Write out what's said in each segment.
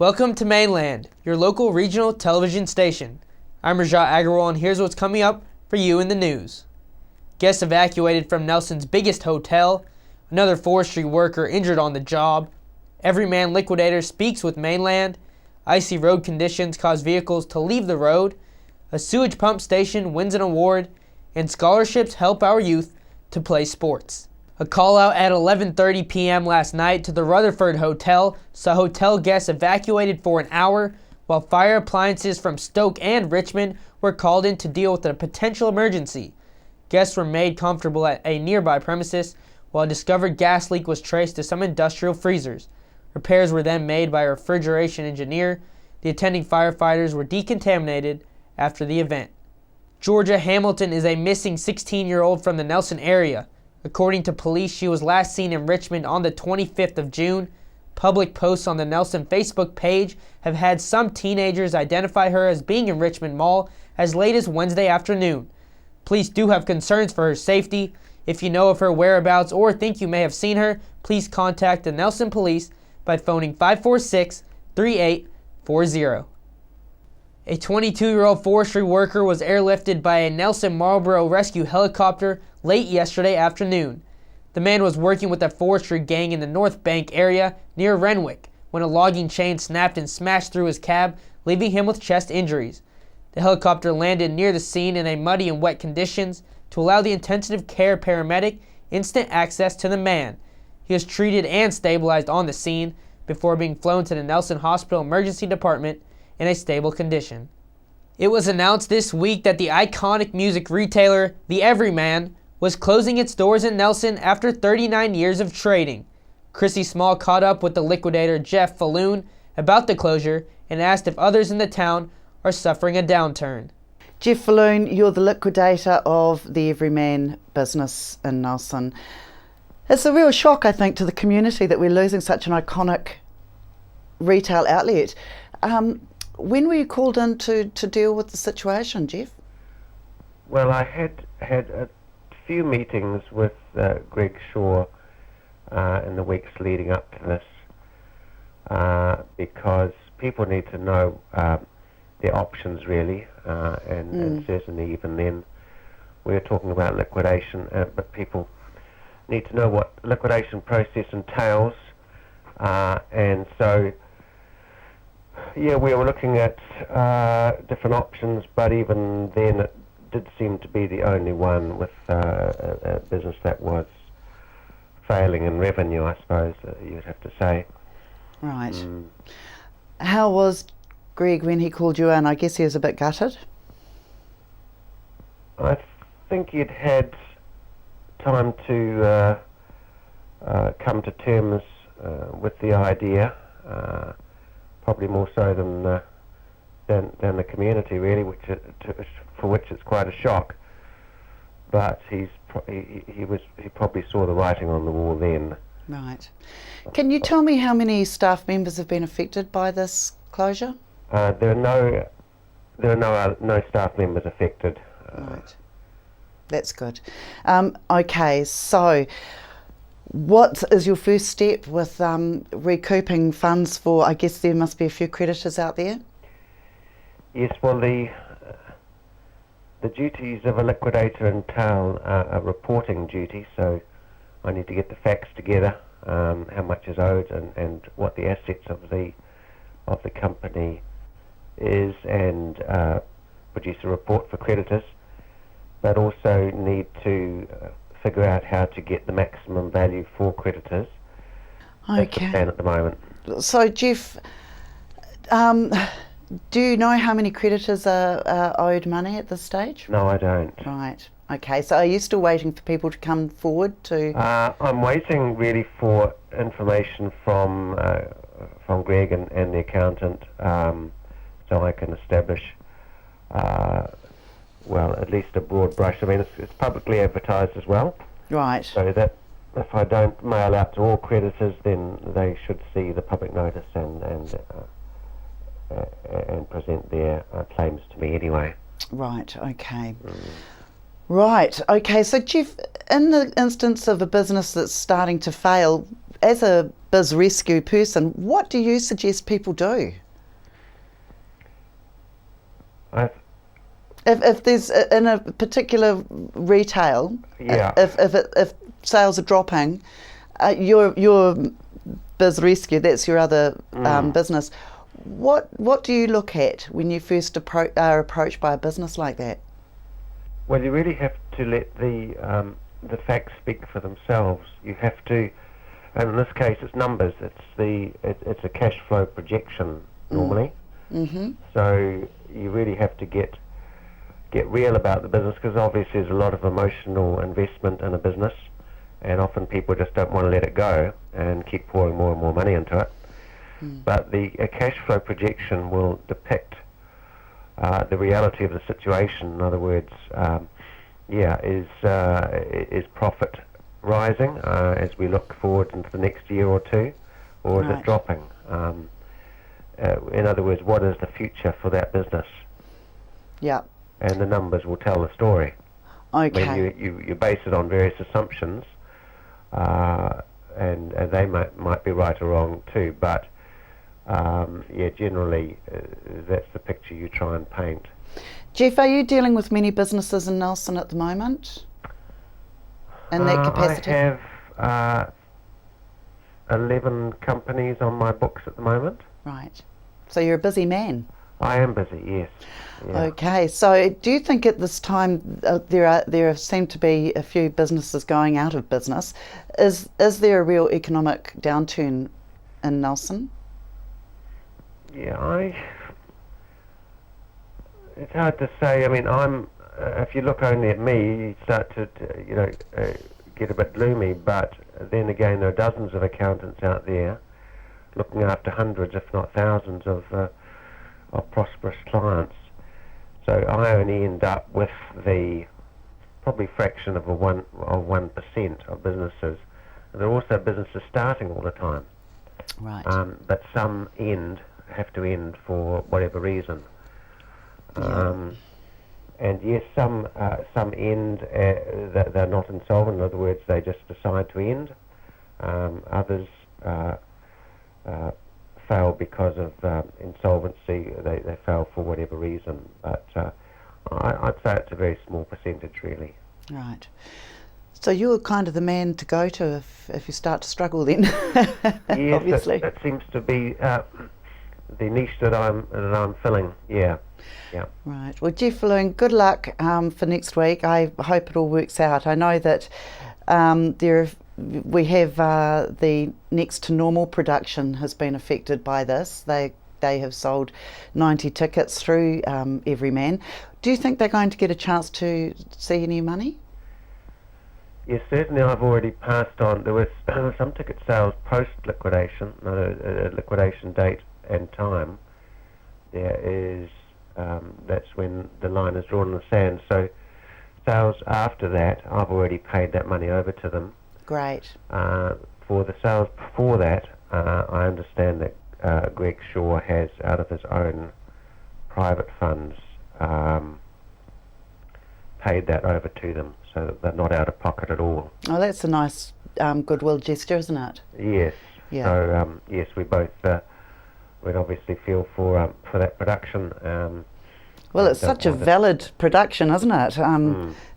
Welcome to Mainland, your local regional television station. I'm Rajat Agarwal, and here's what's coming up for you in the news. Guests evacuated from Nelson's biggest hotel. Another forestry worker injured on the job. Everyman Liquidator speaks with Mainland. Icy road conditions cause vehicles to leave the road. A sewage pump station wins an award. And scholarships help our youth to play sports. A call out at 11:30 p.m. last night to the Rutherford Hotel saw hotel guests evacuated for an hour, while fire appliances from Stoke and Richmond were called in to deal with a potential emergency. Guests were made comfortable at a nearby premises, while a discovered gas leak was traced to some industrial freezers. Repairs were then made by a refrigeration engineer. The attending firefighters were decontaminated after the event. Georgia Hamilton is a missing 16-year-old from the Nelson area. According to police, she was last seen in Richmond on the 25th of June. Public posts on the Nelson Facebook page have had some teenagers identify her as being in Richmond Mall as late as Wednesday afternoon. Police do have concerns for her safety. If you know of her whereabouts or think you may have seen her, please contact the Nelson Police by phoning 546-3840. A 22-year-old forestry worker was airlifted by a Nelson Marlborough rescue helicopter late yesterday afternoon. The man was working with a forestry gang in the North Bank area near Renwick when a logging chain snapped and smashed through his cab, leaving him with chest injuries. The helicopter landed near the scene in a muddy and wet conditions to allow the intensive care paramedic instant access to the man. He was treated and stabilized on the scene before being flown to the Nelson Hospital Emergency Department in a stable condition. It was announced this week that the iconic music retailer, The Everyman, was closing its doors in Nelson after 39 years of trading. Chrissy Small caught up with the liquidator Jeff Falloon about the closure and asked if others in the town are suffering a downturn. Jeff Falloon, you're the liquidator of the Everyman business in Nelson. It's a real shock, I think, to the community that we're losing such an iconic retail outlet. When were you called in to deal with the situation, Jeff? Well, I had a few meetings with Greg Shaw in the weeks leading up to this because people need to know their options really, and certainly even then we're talking about liquidation, but people need to know what the liquidation process entails, and so yeah, we were looking at different options, but even then it did seem to be the only one with a business that was failing in revenue, I suppose you'd have to say. Right. How was Greg when he called you in? I guess he was a bit gutted. I think he'd had time to come to terms with the idea, probably more so than the community really, for which it's quite a shock. But he probably saw the writing on the wall then. Right. Can you tell me how many staff members have been affected by this closure? There are no staff members affected. Right. That's good. Okay, so what is your first step with recouping funds for, I guess there must be a few creditors out there? Yes, well the duties of a liquidator entail a reporting duty, so I need to get the facts together, how much is owed and what the assets of the company is, and produce a report for creditors, but also need to figure out how to get the maximum value for creditors. Okay. That's the plan at the moment. So Jeff, do you know how many creditors are owed money at this stage? No, I don't. Right. Okay, so are you still waiting for people to come forward to... I'm waiting really for information from Greg and the accountant, so I can establish well, at least a broad brush. I mean, it's publicly advertised as well. Right. So that if I don't mail out to all creditors, then they should see the public notice and present their claims to me anyway. Right, okay. Right, okay. So Jeff, in the instance of a business that's starting to fail, as a biz rescue person. What do you suggest people do? If there's in a particular retail, Yeah. if sales are dropping, your biz rescue, that's your other business. What do you look at when you first are approached by a business like that? Well, you really have to let the facts speak for themselves. You have to, and in this case, it's numbers. It's a cash flow projection normally. Mm-hmm. So you really have to get real about the business, because obviously there's a lot of emotional investment in a business, and often people just don't want to let it go and keep pouring more and more money into it. But a cash flow projection will depict the reality of the situation. In other words, is profit rising as we look forward into the next year or two, or is Right. it dropping? In other words, what is the future for that business? Yeah. And the numbers will tell the story. Okay. I mean, you base it on various assumptions, and they might be right or wrong too, but generally that's the picture you try and paint. Jeff, are you dealing with many businesses in Nelson at the moment? In that capacity? I have 11 companies on my books at the moment. Right. So you're a busy man. I am busy, yes. Yeah. Okay. So do you think at this time there seem to be a few businesses going out of business? Is there a real economic downturn in Nelson? Yeah, it's hard to say. I mean, if you look only at me, you start to get a bit gloomy, but then again, there are dozens of accountants out there looking after hundreds, if not thousands, of prosperous clients. So I only end up with the probably fraction of 1% of businesses. And there are also businesses starting all the time. Right. But some have to end for whatever reason. And yes, some end that they're not insolvent. In other words, they just decide to end. Others fail because of insolvency. They fail for whatever reason. But I'd say it's a very small percentage, really. Right. So you're kind of the man to go to if you start to struggle then. Yes, obviously. that seems to be the niche that I'm filling. Yeah. Right. Well, Jeff Falloon, good luck for next week. I hope it all works out. I know that we have the Next to Normal production has been affected by this. They have sold 90 tickets through Everyman. Do you think they're going to get a chance to see any money? Yes, certainly. I've already passed on. There was some ticket sales post-liquidation, not a liquidation date and time. There is, that's when the line is drawn in the sand. So sales after that, I've already paid that money over to them. Great. For the sales before that, I understand that Greg Shaw has, out of his own private funds, paid that over to them, so that they're not out of pocket at all. Oh, that's a nice goodwill gesture, isn't it? Yes. Yeah. So yes, we both would obviously feel for that production. Well, it's such a valid production, isn't it?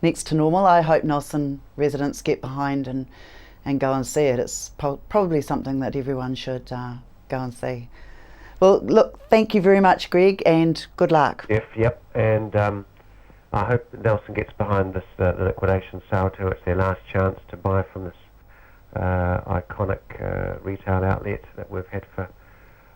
Next to Normal. I hope Nelson residents get behind and go and see it. It's probably something that everyone should go and see. Well, look, thank you very much, Greg, and good luck. Yep. And I hope Nelson gets behind this the liquidation sale too. It's their last chance to buy from this iconic retail outlet that we've had for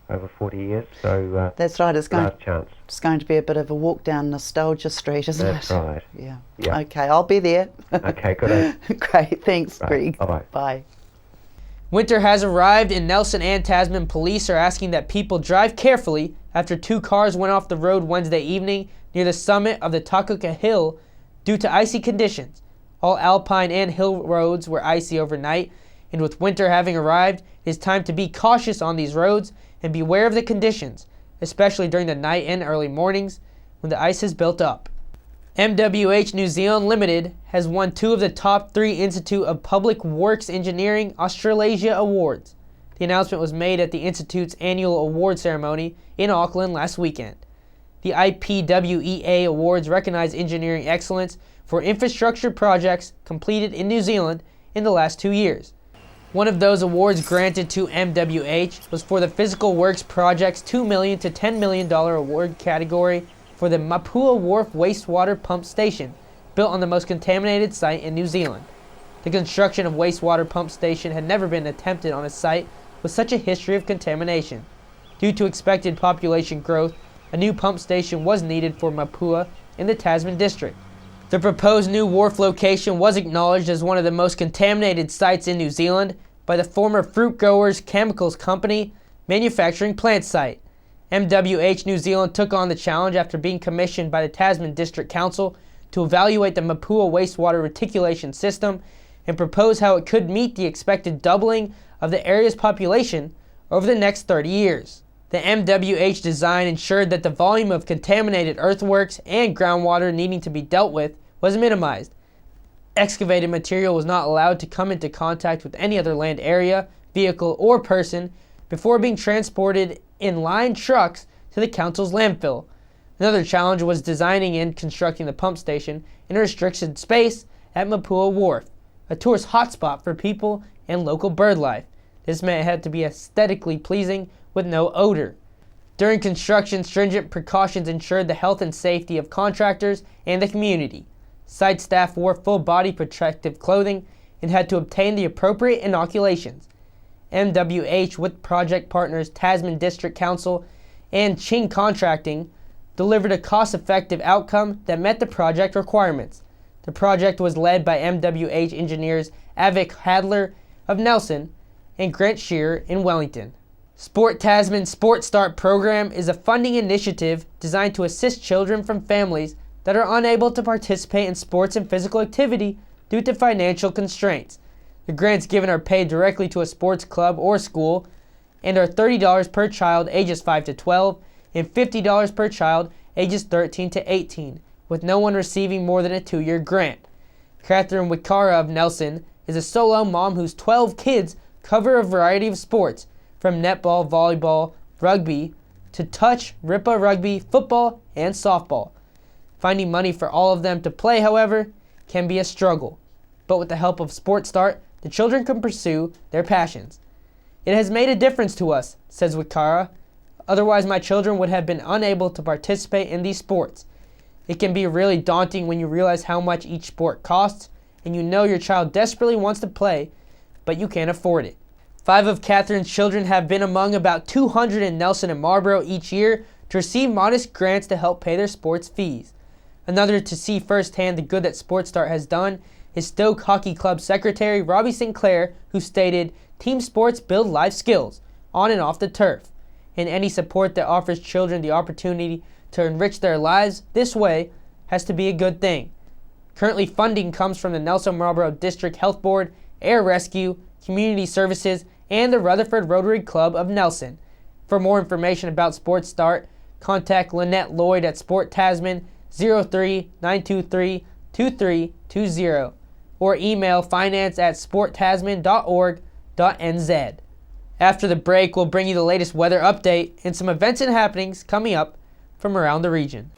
over 40 years. So that's right. It's last chance. It's going to be a bit of a walk down nostalgia street, isn't That's it? right. Yeah. Yeah. Okay, I'll be there. Okay, good. Great. Thanks, Right. Greg. Bye-bye. Bye. Winter has arrived in Nelson and Tasman. Police are asking that people drive carefully after 2 cars went off the road Wednesday evening near the summit of the Takaka Hill due to icy conditions. All alpine and hill roads were icy overnight, and with winter having arrived, it is time to be cautious on these roads and beware of the conditions, especially during the night and early mornings when the ice has built up. MWH New Zealand Limited has won 2 of the top 3 Institute of Public Works Engineering Australasia Awards. The announcement was made at the Institute's annual award ceremony in Auckland last weekend. The IPWEA Awards recognize engineering excellence for infrastructure projects completed in New Zealand in the last 2 years. One of those awards granted to MWH was for the Physical Works Project's $2 million to $10 million award category for the Mapua Wharf Wastewater Pump Station, built on the most contaminated site in New Zealand. The construction of wastewater pump station had never been attempted on a site with such a history of contamination. Due to expected population growth, a new pump station was needed for Mapua in the Tasman district. The proposed new wharf location was acknowledged as one of the most contaminated sites in New Zealand by the former Fruit Growers Chemicals Company manufacturing plant site. MWH New Zealand took on the challenge after being commissioned by the Tasman District Council to evaluate the Mapua wastewater reticulation system and propose how it could meet the expected doubling of the area's population over the next 30 years. The MWH design ensured that the volume of contaminated earthworks and groundwater needing to be dealt with was minimized. Excavated material was not allowed to come into contact with any other land area, vehicle, or person before being transported in lined trucks to the council's landfill. Another challenge was designing and constructing the pump station in a restricted space at Mapua Wharf, a tourist hotspot for people and local bird life. This meant it had to be aesthetically pleasing with no odor. During construction, stringent precautions ensured the health and safety of contractors and the community. Site staff wore full-body protective clothing and had to obtain the appropriate inoculations. MWH, with project partners Tasman District Council and Ching Contracting, delivered a cost-effective outcome that met the project requirements. The project was led by MWH engineers Avik Hadler of Nelson and Grant Shearer in Wellington. Sport Tasman's Sport Start program is a funding initiative designed to assist children from families that are unable to participate in sports and physical activity due to financial constraints. The grants given are paid directly to a sports club or school and are $30 per child ages 5 to 12 and $50 per child ages 13 to 18, with no one receiving more than a 2-year grant. Catherine Wikara of Nelson is a solo mom whose 12 kids cover a variety of sports, from netball, volleyball, rugby, to touch, ripa rugby, football, and softball. Finding money for all of them to play, however, can be a struggle. But with the help of Sport Start, the children can pursue their passions. It has made a difference to us, says Wikara. Otherwise, my children would have been unable to participate in these sports. It can be really daunting when you realize how much each sport costs, and you know your child desperately wants to play, but you can't afford it. 5 of Catherine's children have been among about 200 in Nelson and Marlborough each year to receive modest grants to help pay their sports fees. Another to see firsthand the good that Sports Start has done is Stoke Hockey Club Secretary Robbie Sinclair, who stated, "Team sports build life skills, on and off the turf, and any support that offers children the opportunity to enrich their lives this way has to be a good thing." Currently, funding comes from the Nelson Marlborough District Health Board, Air Rescue, Community Services, and the Rutherford Rotary Club of Nelson. For more information about Sports Start, contact Lynette Lloyd at Sport Tasman 03-923-2320 or email finance@sporttasman.org.nz. After the break, we'll bring you the latest weather update and some events and happenings coming up from around the region.